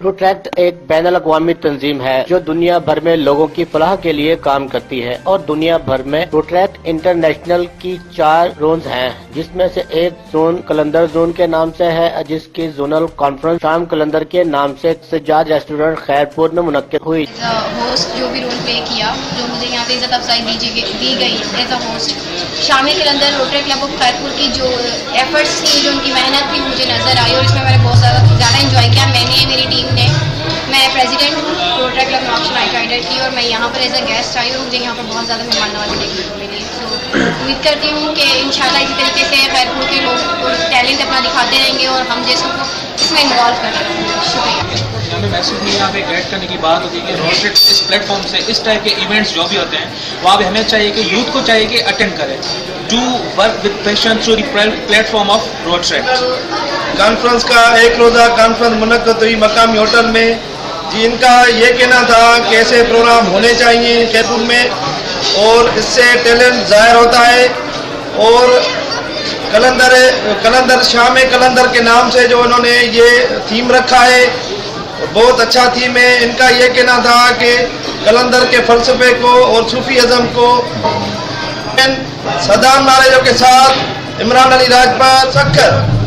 Rotaract एक बैनुल-अक़वामी तंजीम है जो दुनिया भर में लोगों की फलाह के लिए काम करती है और दुनिया भर में रोट्रैक्ट इंटरनेशनल की 4 जोन हैं, जिसमें से एक जोन कलंदर जोन के नाम से है, जिसकी जोनल कॉन्फ्रेंस शाम कलंदर के नाम से सज्जाद रेस्टोरेंट खैरपुर में मुनक्किद हुई। होस्ट जो भी रोल प्ले किया, जो मुझे यहाँ पे इज्जत अफजाई दी गई एज अ होस्ट, शामिल कलंदर रोटरी क्लब ऑफ खैरपुर की जो एफर्ट्स थी, जो उनकी मेहनत थी, मुझे नजर आई और इसमें मैंने बहुत ज़्यादा इंजॉय किया। मैंने, मेरी टीम ने, मैं प्रेसिडेंट हूँ रोटरी क्लब नौश नाइट राइडर की और मैं यहाँ पर एज अ गेस्ट आई और मुझे यहाँ पर बहुत ज़्यादा मेहमान नवाजी देखने को मिली। तो उम्मीद करती हूँ कि इंशाल्लाह इसी तरीके से खैरपुर के लोग टैलेंट अपना दिखाते रहेंगे और हम जैसों को इसमें इन्वॉल्व करते रहेंगे। शुक्रिया। यहाँ पे मैसेज में यहाँ पे ऐड करने की बात होती है कि रोटरी इस प्लेटफॉर्म से इस टाइप के इवेंट्स जो भी होते हैं वहाँ पे हमें चाहिए कि यूथ को चाहिए कि अटेंड करें, do work with passion through the platform of rotary. Conference का एक रोज़ा कॉन्फ्रेंस मुनक्किद हुई मकामी होटल में। जी, इनका ये कहना था कि ऐसे प्रोग्राम होने चाहिए खैरपुर में और इससे टैलेंट ज़ाहिर होता है। और कलंदर शाम कलंदर के नाम से जो उन्होंने ये थीम रखा है बहुत अच्छा थीम है। इनका ये कहना था कि कलंदर के फ़लसफ़े को और सूफी अज़म को सदाम नारेजों के साथ इमरान अली राजपाल सक्कर।